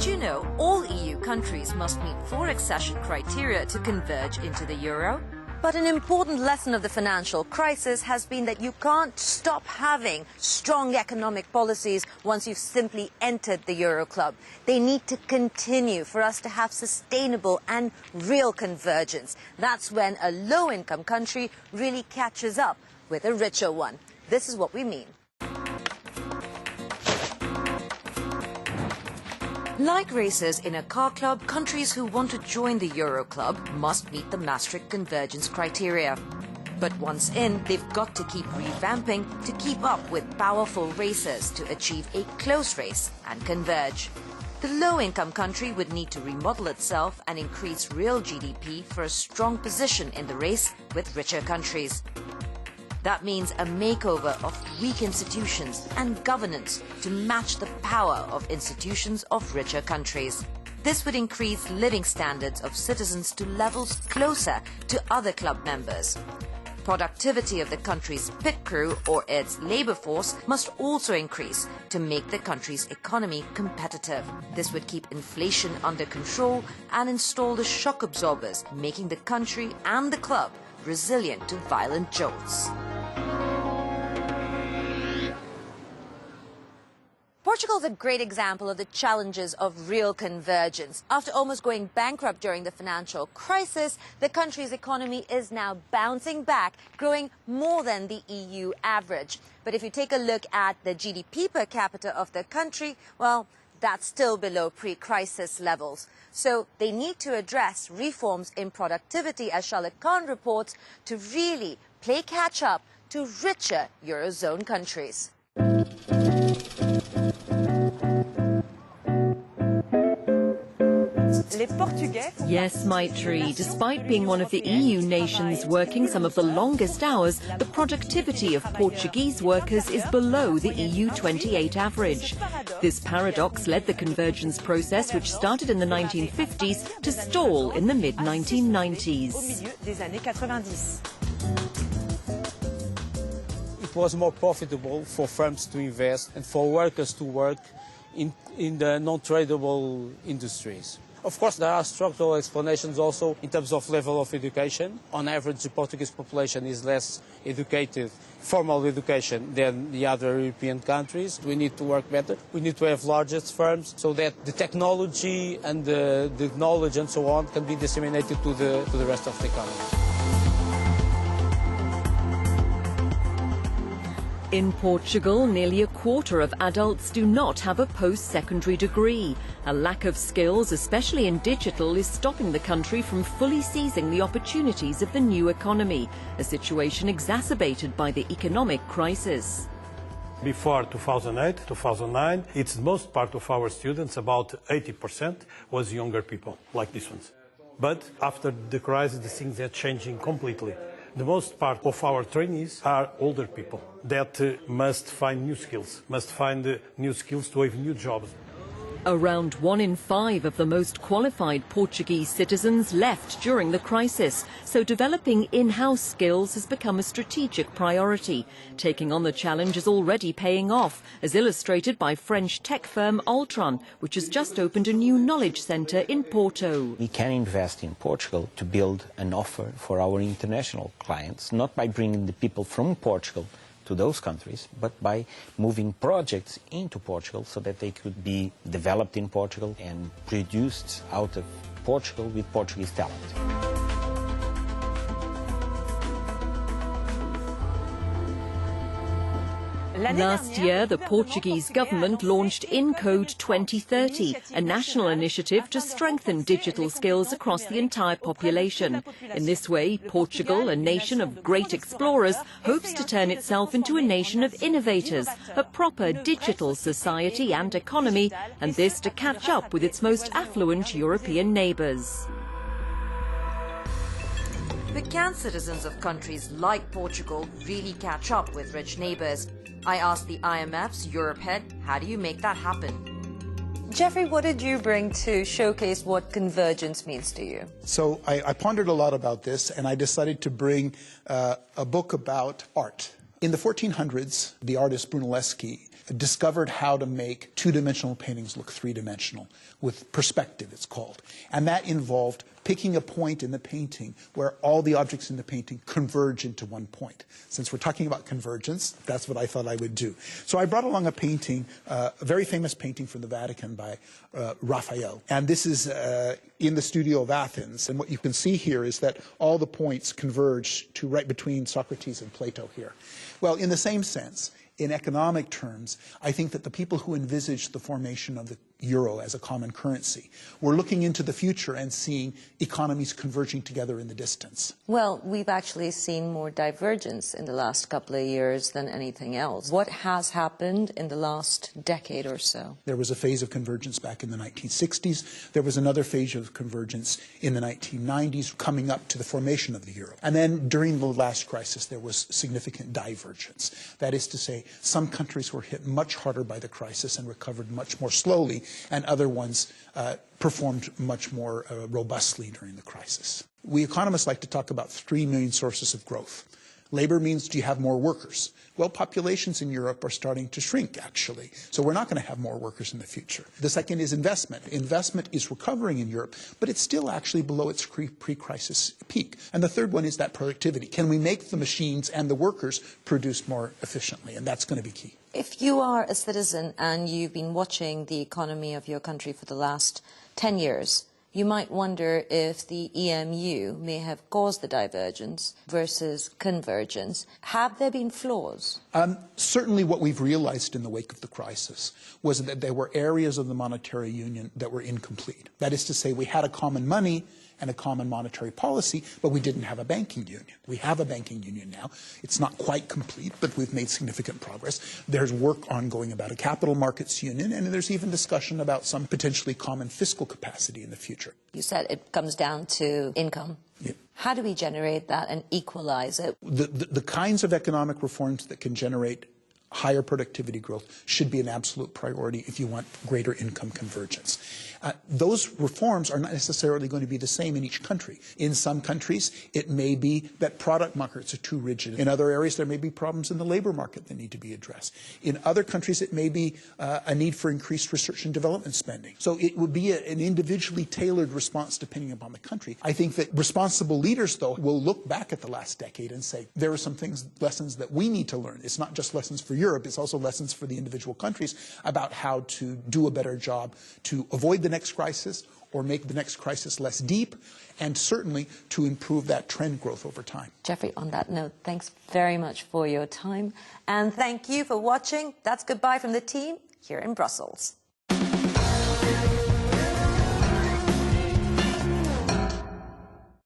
Did you know all EU countries must meet 4 accession criteria to converge into the euro? But an important lesson of the financial crisis has been that you can't stop having strong economic policies once you've simply entered the Euro club. They need to continue for us to have sustainable and real convergence. That's when a low-income country really catches up with a richer one. This is what we mean. Like racers in a car club, countries who want to join the Euro club must meet the Maastricht convergence criteria. But once in, they've got to keep revamping to keep up with powerful racers to achieve a close race and converge. The low-income country would need to remodel itself and increase real GDP for a strong position in the race with richer countries. That means a makeover of weak institutions and governance to match the power of institutions of richer countries. This would increase living standards of citizens to levels closer to other club members. Productivity of the country's pit crew or its labor force must also increase to make the country's economy competitive. This would keep inflation under control and install the shock absorbers, making the country and the club resilient to violent jolts. Portugal is a great example of the challenges of real convergence. After almost going bankrupt during the financial crisis, the country's economy is now bouncing back, growing more than the EU average. But if you take a look at the GDP per capita of the country, well, that's still below pre-crisis levels. So they need to address reforms in productivity, as Charlotte Kahn reports, to really play catch-up to richer Eurozone countries. Yes, Maitri, despite being one of the EU nations working some of the longest hours, the productivity of Portuguese workers is below the EU 28 average. This paradox led the convergence process, which started in the 1950s, to stall in the mid-1990s. It was more profitable for firms to invest and for workers to work in the non-tradable industries. Of course, there are structural explanations also in terms of level of education. On average, the Portuguese population is less educated, formal education, than the other European countries. We need to work better. We need to have largest firms so that the technology and the knowledge and so on can be disseminated to the rest of the economy. In Portugal, nearly a quarter of adults do not have a post-secondary degree. A lack of skills, especially in digital, is stopping the country from fully seizing the opportunities of the new economy, a situation exacerbated by the economic crisis. Before 2008, 2009, it's most part of our students, about 80%, was younger people, like these ones. But after the crisis, the things are changing completely. The most part of our trainees are older people that must find new skills to have new jobs. Around 1 in 5 of the most qualified Portuguese citizens left during the crisis, so developing in-house skills has become a strategic priority. Taking on the challenge is already paying off, as illustrated by French tech firm Altron, which has just opened a new knowledge centre in Porto. We can invest in Portugal to build an offer for our international clients, not by bringing the people from Portugal to those countries, but by moving projects into Portugal so that they could be developed in Portugal and produced out of Portugal with Portuguese talent. Last year, the Portuguese government launched InCode 2030, a national initiative to strengthen digital skills across the entire population. In this way, Portugal, a nation of great explorers, hopes to turn itself into a nation of innovators, a proper digital society and economy, and this to catch up with its most affluent European neighbours. But can citizens of countries like Portugal really catch up with rich neighbours? I asked the IMF's Europe head, how do you make that happen? Jeffrey, what did you bring to showcase what convergence means to you? So I pondered a lot about this, and I decided to bring a book about art. In the 1400s, the artist Brunelleschi discovered how to make two-dimensional paintings look three-dimensional, with perspective, it's called. And that involved picking a point in the painting where all the objects in the painting converge into one point. Since we're talking about convergence, that's what I thought I would do. So I brought along a painting, a very famous painting from the Vatican by Raphael. And this is in the studio of Athens. And what you can see here is that all the points converge to right between Socrates and Plato here. Well, in the same sense, in economic terms, I think that the people who envisaged the formation of the euro as a common currency were looking into the future and seeing economies converging together in the distance. Well, we've actually seen more divergence in the last couple of years than anything else. What has happened in the last decade or so? There was a phase of convergence back in the 1960s. There was another phase of convergence in the 1990s, coming up to the formation of the euro. And then during the last crisis, there was significant divergence. That is to say, some countries were hit much harder by the crisis and recovered much more slowly, and other ones performed much more robustly during the crisis. We economists like to talk about 3 main sources of growth. Labor means, do you have more workers? Well, populations in Europe are starting to shrink, actually. So we're not going to have more workers in the future. The second is investment. Investment is recovering in Europe, but it's still actually below its pre-crisis peak. And the third one is that productivity. Can we make the machines and the workers produce more efficiently? And that's going to be key. If you are a citizen and you've been watching the economy of your country for the last 10 years, you might wonder if the EMU may have caused the divergence versus convergence. Have there been flaws? Certainly what we've realized in the wake of the crisis was that there were areas of the monetary union that were incomplete. That is to say, we had a common money and a common monetary policy, but we didn't have a banking union. We have a banking union now. It's not quite complete, but we've made significant progress. There's work ongoing about a capital markets union, and there's even discussion about some potentially common fiscal capacity in the future. You said it comes down to income. Yeah. How do we generate that and equalize it? The kinds of economic reforms that can generate higher productivity growth should be an absolute priority if you want greater income convergence. Those reforms are not necessarily going to be the same in each country. In some countries, it may be that product markets are too rigid. In other areas, there may be problems in the labor market that need to be addressed. In other countries, it may be a need for increased research and development spending. So it would be an individually tailored response depending upon the country. I think that responsible leaders, though, will look back at the last decade and say, there are some lessons that we need to learn. It's not just lessons for Europe, it's also lessons for the individual countries about how to do a better job to avoid the next crisis or make the next crisis less deep, and certainly to improve that trend growth over time. Jeffrey, on that note, thanks very much for your time. And thank you for watching. That's goodbye from the team here in Brussels.